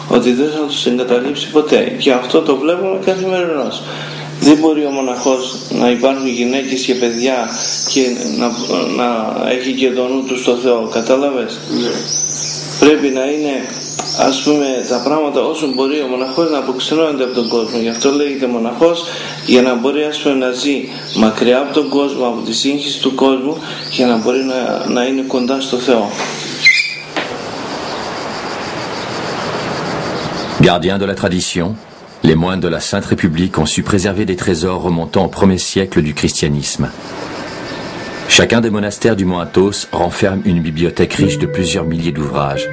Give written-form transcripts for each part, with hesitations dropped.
ότι δεν θα τους εγκαταλείψει ποτέ, και αυτό το βλέπουμε καθημερινώς. Δεν μπορεί ο μοναχός να υπάρχουν γυναίκες και παιδιά και να έχει και το νου του στο Θεό, κατάλαβες? Πρέπει να είναι, ας πούμε, τα πράγματα όσο μπορεί ο μοναχός να αποξενώνεται από τον κόσμο. Γι' αυτό λέγεται μοναχός, για να μπορεί, ας πούμε, να ζει μακριά από τον κόσμο, από τη σύγχυση του κόσμου, για να μπορεί να είναι κοντά στο Θεό. Gardiens de la tradition, les moines de la Sainte République ont su préserver des trésors remontant au 1er siècle du christianisme. Chacun des monastères du mont Athos renferme une bibliothèque riche de plusieurs milliers d'ouvrages.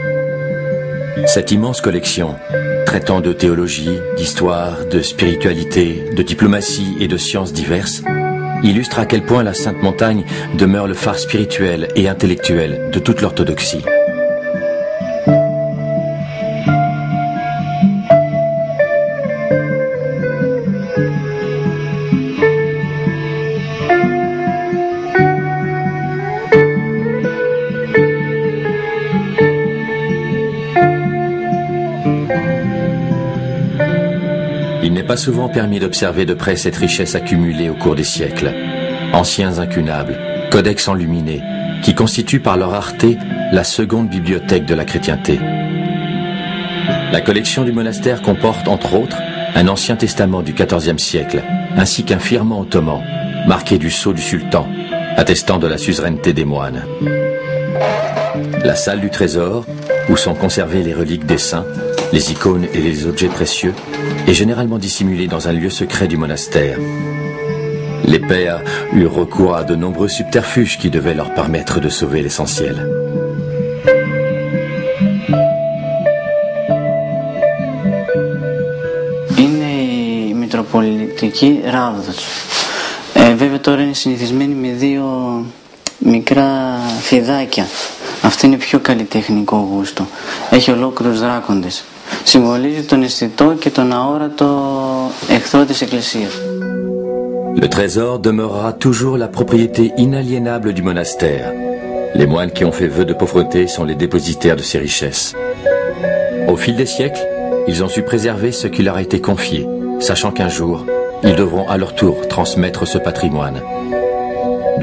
Cette immense collection, traitant de théologie, d'histoire, de spiritualité, de diplomatie et de sciences diverses, illustre à quel point la Sainte Montagne demeure le phare spirituel et intellectuel de toute l'orthodoxie. Il n'est pas souvent permis d'observer de près cette richesse accumulée au cours des siècles. Anciens incunables, codex enluminés, qui constituent par leur rareté la seconde bibliothèque de la chrétienté. La collection du monastère comporte, entre autres, un ancien testament du XIVe siècle, ainsi qu'un firman ottoman, marqué du sceau du sultan, attestant de la suzeraineté des moines. La salle du trésor, où sont conservées les reliques des saints, les icônes et les objets précieux, est généralement dissimulée dans un lieu secret du monastère. Les pères eurent recours à de nombreux subterfuges qui devaient leur permettre de sauver l'essentiel. Είναι η Μητροπολιτική Ράβδος. Βέβαια τώρα είναι συνηθισμένη με δύο μικρά φιδάκια. Αυτό είναι πιο καλλιτεχνικό γούστο. Έχει ολόκληρους δράκοντες. Συμβολίζει τον αισθητό και τον αόρατο εχθρό της Εκκλησίας. Le trésor demeurera toujours la propriété inaliénable du monastère. Les moines qui ont fait vœu de pauvreté sont les dépositaires de ces richesses. Au fil des siècles, ils ont su préserver ce qui leur a été confié, sachant qu'un jour, ils devront à leur tour transmettre ce patrimoine.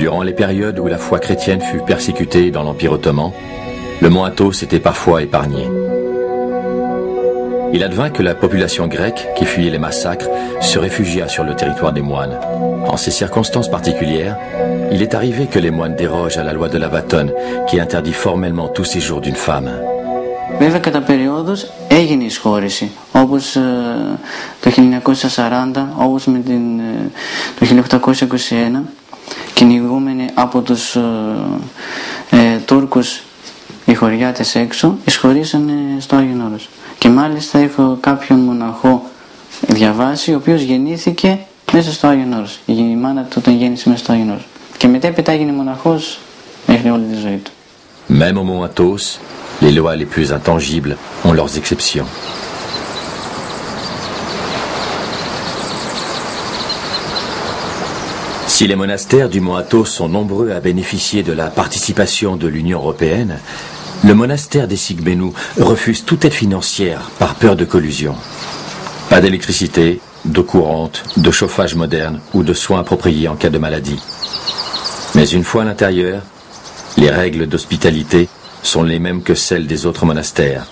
Durant les périodes où la foi chrétienne fut persécutée dans l'Empire ottoman, le mont Athos était parfois épargné. Il advint que la population grecque, qui fuyait les massacres, se réfugia sur le territoire des moines. En ces circonstances particulières, il est arrivé que les moines dérogent à la loi de Lavaton, qui interdit formellement tout séjour d'une femme. Βέβαια κατά περιόδους έγινε εισχώρηση, όπως το 1940, όπως με το 1821, κυνηγούμενοι από τους Τούρκους οι χωριάτες έξω, εισχωρήσανε στο Άγιον Όρος. Και μάλιστα έχω κάποιον μοναχό διαβάσει, ο οποίος γεννήθηκε μέσα στο Άγιον Όρος. Η μάνα του τον γέννησε μέσα στο Άγιον Όρος. Και μετέπειτα έγινε μοναχός μέχρι όλη τη ζωή του. Même au mont Athos, les lois les plus intangibles ont leurs exceptions. Si les monastères du mont Athos sont nombreux à bénéficier de la participation de l'Union européenne, le monastère des Sigbenous refuse toute aide financière par peur de collusion. Pas d'électricité, d'eau courante, de chauffage moderne ou de soins appropriés en cas de maladie. Mais une fois à l'intérieur, les règles d'hospitalité sont les mêmes que celles des autres monastères.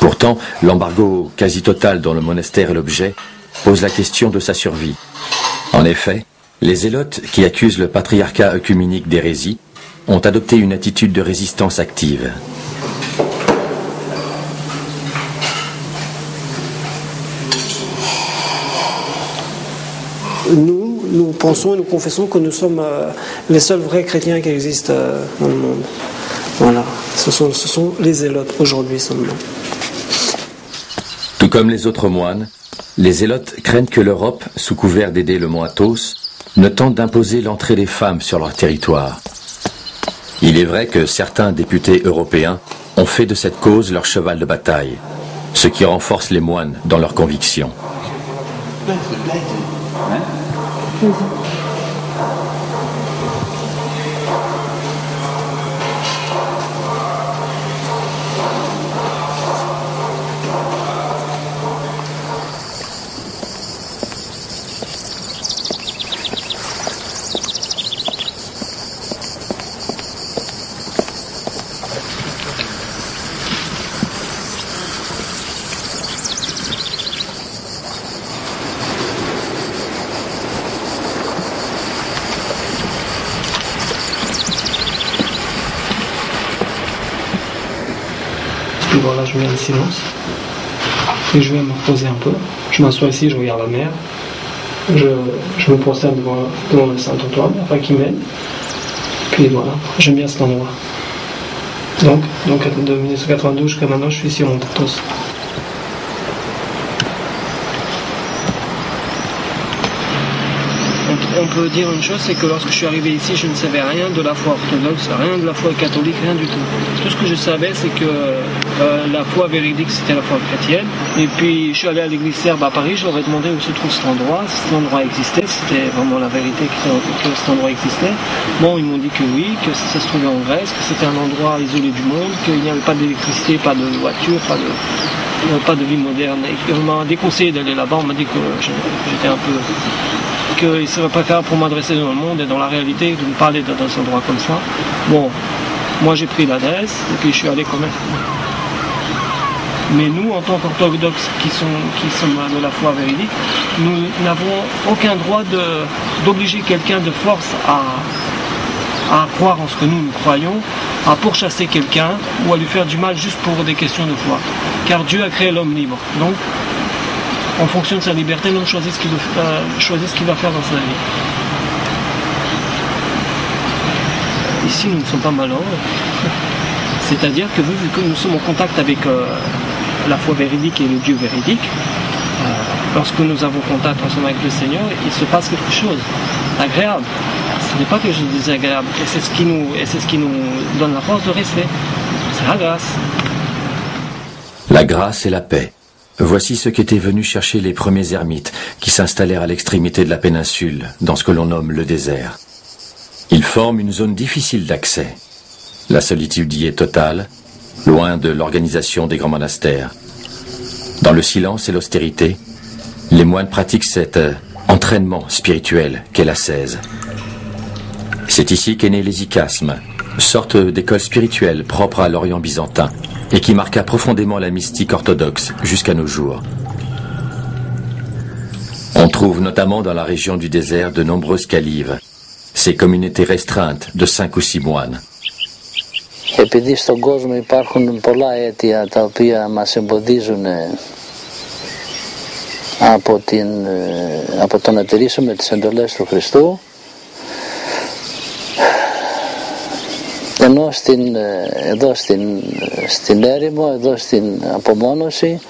Pourtant, l'embargo quasi total dont le monastère est l'objet pose la question de sa survie. En effet, les zélotes qui accusent le patriarcat œcuménique d'hérésie ont adopté une attitude de résistance active. Nous pensons et nous confessons que nous sommes les seuls vrais chrétiens qui existent dans le monde. Voilà, ce sont les zélotes aujourd'hui seulement. Tout comme les autres moines, les zélotes craignent que l'Europe, sous couvert d'aider le mont Athos, ne tente d'imposer l'entrée des femmes sur leur territoire. Il est vrai que certains députés européens ont fait de cette cause leur cheval de bataille, ce qui renforce les moines dans leurs convictions. Puis voilà, je mets le silence. Et je vais me reposer un peu. Je m'assois ici, je regarde la mer. Je me prosterne devant le Saint-Antoine afin qu'il m'aide. Puis voilà, j'aime bien cet endroit. Donc de 1992 jusqu'à maintenant, je suis ici au Mont Athos. On peut dire une chose, c'est que lorsque je suis arrivé ici, je ne savais rien de la foi orthodoxe, rien de la foi catholique, rien du tout. Tout ce que je savais, c'est que la foi véridique, c'était la foi chrétienne. Et puis, je suis allé à l'église serbe à Paris, je leur ai demandé où se trouve cet endroit, si cet endroit existait, si c'était vraiment la vérité que cet endroit existait. Bon, ils m'ont dit que oui, que ça se trouvait en Grèce, que c'était un endroit isolé du monde, qu'il n'y avait pas d'électricité, pas de voiture, pas de vie moderne. Et on m'a déconseillé d'aller là-bas, on m'a dit que j'étais un peu... qu'il serait préférable pour m'adresser dans le monde et dans la réalité de me parler dans un endroit comme ça. Bon, moi j'ai pris l'adresse et puis je suis allé quand même. Mais nous, en tant qu'orthodoxes qui sommes de la foi véridique, nous n'avons aucun droit d'obliger quelqu'un de force à croire en ce que nous croyons, à pourchasser quelqu'un ou à lui faire du mal juste pour des questions de foi. Car Dieu a créé l'homme libre. Donc, en fonction de sa liberté, l'homme choisit ce qu'il va faire dans sa vie. Ici, nous ne sommes pas malheureux. C'est-à-dire que vu que nous sommes en contact avec la foi véridique et le Dieu véridique, lorsque nous avons contact ensemble avec le Seigneur, il se passe quelque chose d'agréable. Ce n'est pas quelque chose de désagréable. Et c'est ce qui nous donne la force de rester. C'est la grâce. La grâce et la paix. Voici ce qu'étaient venus chercher les premiers ermites qui s'installèrent à l'extrémité de la péninsule, dans ce que l'on nomme le désert. Ils forment une zone difficile d'accès. La solitude y est totale, loin de l'organisation des grands monastères. Dans le silence et l'austérité, les moines pratiquent cet entraînement spirituel qu'est l'ascèse. C'est ici qu'est né l'hésychasme, sorte d'école spirituelle propre à l'Orient byzantin, et qui marqua profondément la mystique orthodoxe jusqu'à nos jours. On trouve notamment dans la région du désert de nombreuses calives, ces communautés restreintes de 5 ou 6 moines. Επειδή στον κόσμο υπάρχουν πολλά αίτια τα οποία μας εμποδίζουν από το να τηρήσουμε τις εντολές του Χριστού, ενώ εδώ στην έρημο, εδώ στην απομόνωση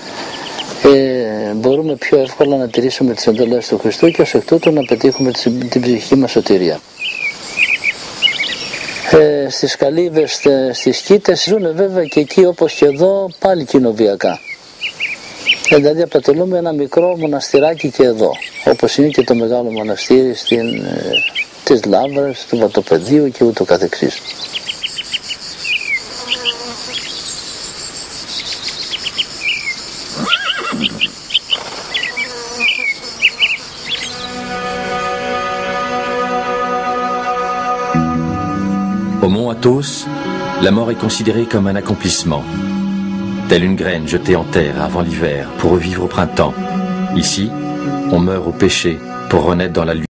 μπορούμε πιο εύκολα να τηρήσουμε τις εντολές του Χριστού και ως εκ τούτου να πετύχουμε την ψυχική μας σωτηρία. Στις καλύβες, στις σκήτες ζουν βέβαια και εκεί όπως και εδώ πάλι κοινοβιακά. Δηλαδή αποτελούμε ένα μικρό μοναστηράκι και εδώ, όπως είναι και το μεγάλο μοναστήρι της Λάβρας, του Βατοπεδίου και ούτω καθεξής. Au mont Athos, la mort est considérée comme un accomplissement. Telle une graine jetée en terre avant l'hiver pour revivre au printemps. Ici, on meurt au péché pour renaître dans la lumière.